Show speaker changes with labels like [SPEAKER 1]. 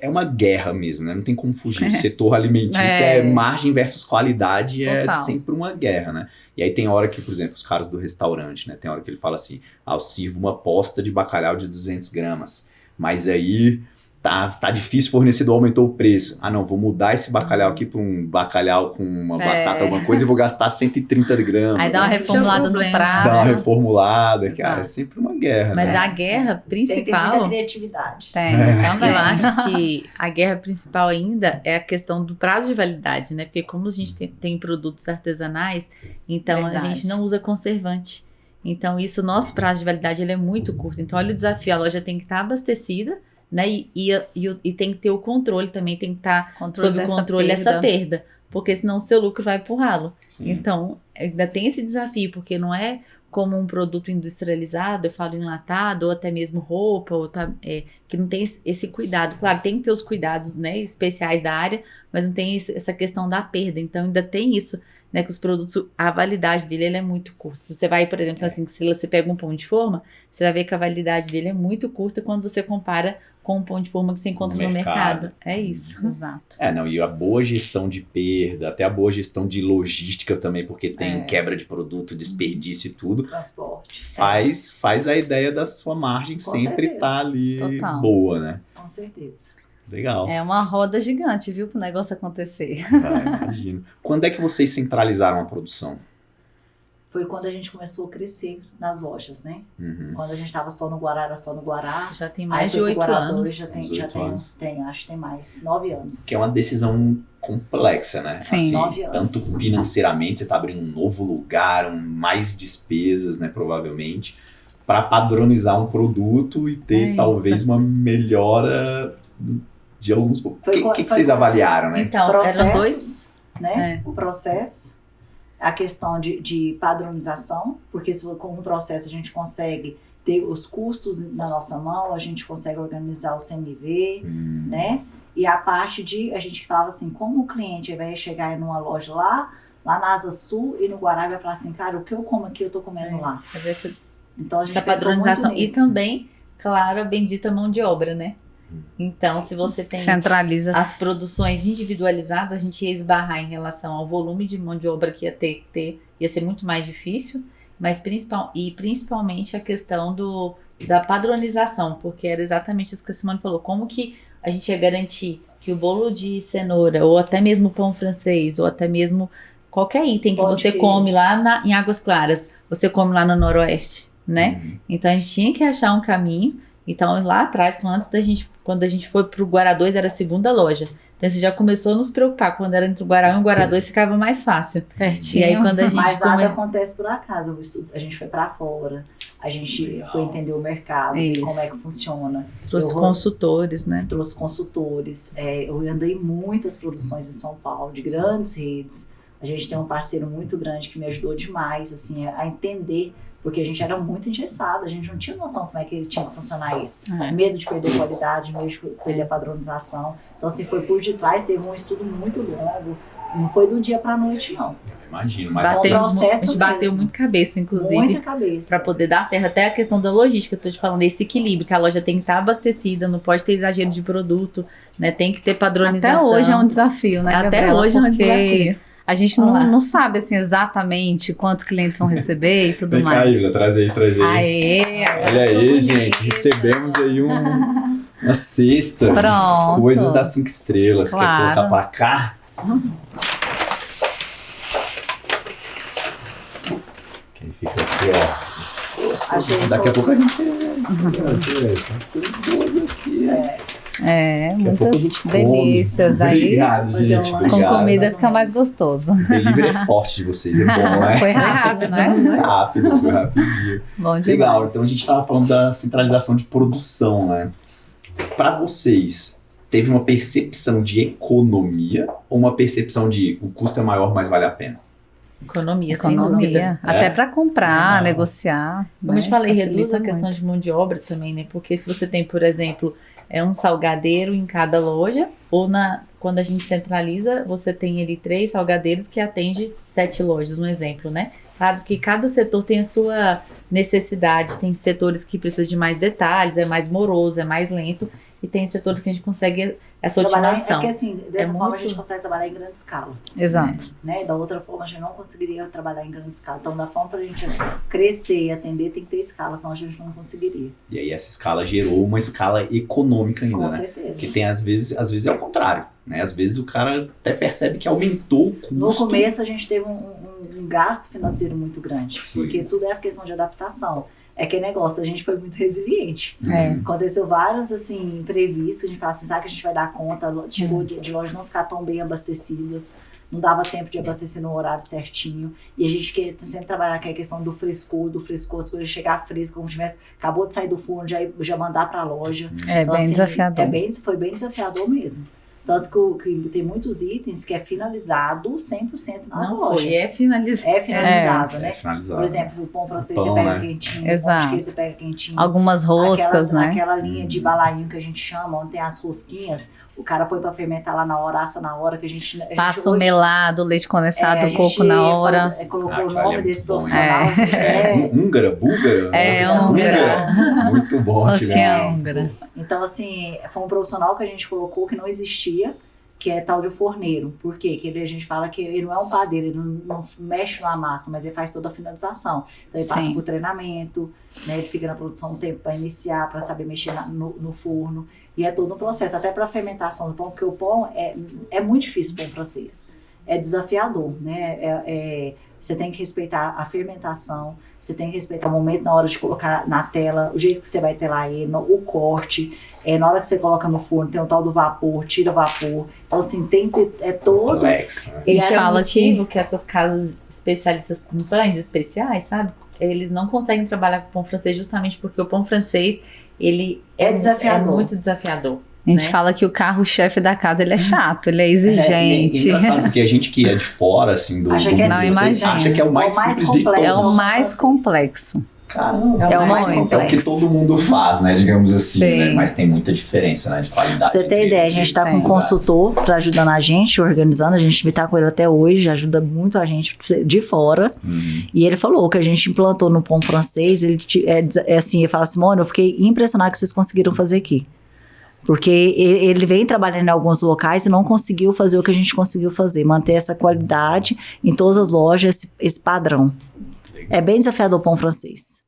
[SPEAKER 1] É uma guerra mesmo, né? Não tem como fugir. O setor alimentício é margem versus qualidade, é sempre uma guerra, né? E aí tem hora que, por exemplo, os caras do restaurante, né? Tem hora que ele fala assim, eu sirvo uma posta de bacalhau de 200 gramas, mas aí tá difícil, o fornecedor aumentou o preço. Ah, não, vou mudar esse bacalhau aqui para um bacalhau com uma batata, alguma coisa, e vou gastar 130 gramas.
[SPEAKER 2] Aí dá uma reformulada no prato.
[SPEAKER 1] Dá uma reformulada, cara, é sempre uma guerra.
[SPEAKER 2] Mas
[SPEAKER 1] né?
[SPEAKER 2] A guerra principal...
[SPEAKER 3] Tem que ter muita criatividade.
[SPEAKER 2] Também. Eu acho que a guerra principal ainda é a questão do prazo de validade, né? Porque como a gente tem produtos artesanais, então a gente não usa conservante. Então nosso prazo de validade ele é muito curto. Então olha o desafio, a loja tem que estar abastecida, né? E tem que ter o controle também, tem que estar sob o controle dessa perda, porque senão o seu lucro vai pro ralo. Sim. Então, ainda tem esse desafio, porque não é como um produto industrializado, eu falo enlatado, ou até mesmo roupa, que não tem esse cuidado. Claro, tem que ter os cuidados, né, especiais da área, mas não tem essa questão da perda. Então, ainda tem isso, né, que os produtos, a validade dele ele é muito curta. Se você vai, por exemplo, assim, se você pega um pão de forma, você vai ver que a validade dele é muito curta quando você compara com o pão de forma que você encontra no mercado. É isso.
[SPEAKER 3] Exato.
[SPEAKER 1] E a boa gestão de perda, até a boa gestão de logística também, porque tem quebra de produto, desperdício e tudo.
[SPEAKER 3] Transporte.
[SPEAKER 1] Faz a ideia da sua margem com sempre estar ali boa, né?
[SPEAKER 3] Com certeza.
[SPEAKER 1] Legal.
[SPEAKER 3] É uma roda gigante, viu, pro negócio acontecer.
[SPEAKER 1] Imagino. Quando é que vocês centralizaram a produção?
[SPEAKER 3] Foi quando a gente começou a crescer nas lojas, né? Quando a gente estava só no Guará, era só no Guará.
[SPEAKER 2] Já tem mais de 8 anos.
[SPEAKER 3] Já tem, acho que tem mais, 9 anos.
[SPEAKER 1] Que é uma decisão complexa, né?
[SPEAKER 3] Sim,
[SPEAKER 1] assim,
[SPEAKER 3] 9 anos.
[SPEAKER 1] Tanto financeiramente, você tá abrindo um novo lugar, mais despesas, né, provavelmente, para padronizar um produto e ter talvez uma melhora de alguns... O que vocês avaliaram, né?
[SPEAKER 3] Então, eram dois, né? O processo, a questão de padronização, porque com o processo a gente consegue ter os custos na nossa mão, a gente consegue organizar o CMV, né? E a parte a gente falava assim, como o cliente vai chegar em uma loja lá na Asa Sul e no Guará vai falar assim, cara, o que eu como aqui eu tô comendo lá. Então a gente
[SPEAKER 2] padronização
[SPEAKER 3] muito nisso.
[SPEAKER 2] E também, claro, a bendita mão de obra, né? Então, se você tem as produções individualizadas, a gente ia esbarrar em relação ao volume de mão de obra que ia ser muito mais difícil, mas principalmente a questão da padronização, porque era exatamente isso que a Simone falou, como que a gente ia garantir que o bolo de cenoura, ou até mesmo pão francês, ou até mesmo qualquer item que você come lá em Águas Claras, você come lá no Noroeste, né? Então, a gente tinha que achar um caminho. Então, lá atrás, quando a gente foi pro Guará 2, era a segunda loja. Então, você já começou a nos preocupar. Quando era entre o Guará 1 e o Guará 2, ficava mais fácil.
[SPEAKER 3] Pertinho.
[SPEAKER 2] E aí, quando a gente
[SPEAKER 3] Mas nada acontece por acaso. A gente foi pra fora. A gente foi entender o mercado, como é que funciona.
[SPEAKER 2] Trouxe consultores, né?
[SPEAKER 3] Trouxe consultores. Eu andei muitas produções em São Paulo, de grandes redes. A gente tem um parceiro muito grande que me ajudou demais, assim, a entender. Porque a gente era muito engessado, a gente não tinha noção como é que tinha que funcionar isso. Medo de perder qualidade, medo de perder a padronização. Então, assim, foi por detrás, teve um estudo muito longo. Não foi do dia pra noite, não.
[SPEAKER 1] Imagino, mas
[SPEAKER 3] a gente
[SPEAKER 2] bateu muito cabeça, inclusive.
[SPEAKER 3] Muita cabeça.
[SPEAKER 2] Pra poder dar certo. Até a questão da logística, eu tô te falando, esse equilíbrio, que a loja tem que estar abastecida, não pode ter exagero de produto, né? Tem que ter padronização.
[SPEAKER 3] Até hoje é um desafio, né,
[SPEAKER 2] Até
[SPEAKER 3] Gabriela?
[SPEAKER 2] hoje é um desafio.
[SPEAKER 3] A gente não sabe, assim, exatamente quantos clientes vão receber e tudo mais.
[SPEAKER 1] Vem cá, Ivla, traz aí.
[SPEAKER 3] Aê,
[SPEAKER 1] olha aí, gente, recebemos aí uma cesta.
[SPEAKER 3] Pronto.
[SPEAKER 1] Coisas das 5 estrelas. Claro. Quer colocar pra cá? Quem fica aqui, ó. Daqui a pouco a gente
[SPEAKER 3] muitas delícias.
[SPEAKER 1] Obrigado,
[SPEAKER 3] aí,
[SPEAKER 1] gente.
[SPEAKER 3] Com comida fica mais gostoso.
[SPEAKER 1] O delivery é forte de vocês, é bom, né?
[SPEAKER 3] Foi rápido, né?
[SPEAKER 1] Foi rapidinho.
[SPEAKER 3] Bom demais.
[SPEAKER 1] Legal, então a gente estava falando da centralização de produção, né? Para vocês, teve uma percepção de economia ou uma percepção de o custo é maior, mas vale a pena?
[SPEAKER 2] Economia, sem dúvida.
[SPEAKER 3] Até para comprar, negociar.
[SPEAKER 2] Como eu te falei, reduz a questão de mão de obra também, né? Porque se você tem, por exemplo, um salgadeiro em cada loja, ou quando a gente centraliza, você tem ali 3 salgadeiros que atende 7 lojas, um exemplo, né? Claro que cada setor tem a sua necessidade, tem setores que precisam de mais detalhes, é mais moroso, é mais lento. e tem setores que a gente consegue essa
[SPEAKER 3] trabalhar,
[SPEAKER 2] otimização.
[SPEAKER 3] É que assim, dessa forma a gente consegue trabalhar em grande escala.
[SPEAKER 4] Exato.
[SPEAKER 3] Né? Da outra forma a gente não conseguiria trabalhar em grande escala. Então, da forma para a gente crescer e atender, tem que ter escala, senão a gente não conseguiria.
[SPEAKER 1] E aí essa escala gerou uma escala econômica ainda,
[SPEAKER 3] Com
[SPEAKER 1] né?
[SPEAKER 3] certeza.
[SPEAKER 1] Porque tem às vezes é o contrário, né? Às vezes o cara até percebe que aumentou o custo.
[SPEAKER 3] No começo a gente teve um gasto financeiro muito grande,
[SPEAKER 1] Sim.
[SPEAKER 3] porque tudo é questão de adaptação. É que negócio, a gente foi muito resiliente.
[SPEAKER 4] É.
[SPEAKER 3] Aconteceu vários, assim, imprevistos, a gente fala assim, sabe que a gente vai dar conta, chegou de lojas não ficar tão bem abastecidas, não dava tempo de abastecer no horário certinho, e a gente quer sempre trabalhar com a questão do frescor, as coisas chegar frescas, como se tivesse, acabou de sair do forno, já mandar pra loja.
[SPEAKER 4] Então, bem desafiador.
[SPEAKER 3] Foi bem desafiador mesmo. Tanto que tem muitos itens que é finalizado 100% nas lojas.
[SPEAKER 2] É finalizado.
[SPEAKER 3] É finalizado, né?
[SPEAKER 1] É finalizado.
[SPEAKER 3] Por exemplo, o pão francês
[SPEAKER 1] Pão,
[SPEAKER 3] você pega
[SPEAKER 1] né?
[SPEAKER 3] quentinho,
[SPEAKER 4] Exato.
[SPEAKER 3] o pão de queijo você pega quentinho.
[SPEAKER 4] Algumas roscas, né?
[SPEAKER 3] Aquela linha de balainho que a gente chama, onde tem as rosquinhas, o cara põe pra fermentar lá na hora, assa na hora, que a gente
[SPEAKER 4] Passa o melado, leite condensado,
[SPEAKER 3] a
[SPEAKER 4] coco
[SPEAKER 3] gente
[SPEAKER 4] na hora.
[SPEAKER 3] colocou o
[SPEAKER 1] aquilo ali
[SPEAKER 3] nome
[SPEAKER 1] é
[SPEAKER 3] desse
[SPEAKER 1] muito bom,
[SPEAKER 3] profissional.
[SPEAKER 1] Húngara, búlgara?
[SPEAKER 4] É,
[SPEAKER 1] Nossa,
[SPEAKER 4] húngara.
[SPEAKER 1] Muito bom.
[SPEAKER 4] Rosquinha húngara.
[SPEAKER 3] Então, assim, foi um profissional que a gente colocou que não existia, que é tal de forneiro. Por quê? Que a gente fala que ele não é um padeiro, ele não mexe na massa, mas ele faz toda a finalização. Então ele passa por treinamento, né? Ele fica na produção um tempo para iniciar, para saber mexer no forno. E é todo um processo, até para a fermentação do pão, porque o pão é muito difícil, o pão francês. É desafiador, né? Você tem que respeitar a fermentação, você tem que respeitar o momento na hora de colocar na tela, o jeito que você vai telar ele, o corte, na hora que você coloca no forno, tem o tal do vapor, tira o vapor. Então, assim, tem que ter todo...
[SPEAKER 1] Complexo, né?
[SPEAKER 2] Ele fala que essas casas especialistas com pães especiais, sabe? Eles não conseguem trabalhar com pão francês justamente porque o pão francês, ele é desafiador. É muito desafiador.
[SPEAKER 4] A gente fala que o carro-chefe da casa, ele é chato, ele é exigente.
[SPEAKER 1] É engraçado, porque a gente que é de fora, assim, do
[SPEAKER 3] acha que
[SPEAKER 1] acha que é o mais simples de todos.
[SPEAKER 4] É o mais complexo.
[SPEAKER 1] Caramba,
[SPEAKER 3] é o mais complexo.
[SPEAKER 1] É o que todo mundo faz, né, digamos assim,
[SPEAKER 4] Sim.
[SPEAKER 1] né? Mas tem muita diferença, né, de qualidade.
[SPEAKER 3] Pra você ter ideia, a gente tá com um consultor pra ajudando a gente, organizando, a gente tá com ele até hoje, ajuda muito a gente de fora. E ele falou que a gente implantou no pão francês, ele fala assim, Mônica, eu fiquei impressionado que vocês conseguiram fazer aqui. Porque ele vem trabalhando em alguns locais e não conseguiu fazer o que a gente conseguiu fazer, manter essa qualidade em todas as lojas, esse padrão. É bem desafiador o pão francês.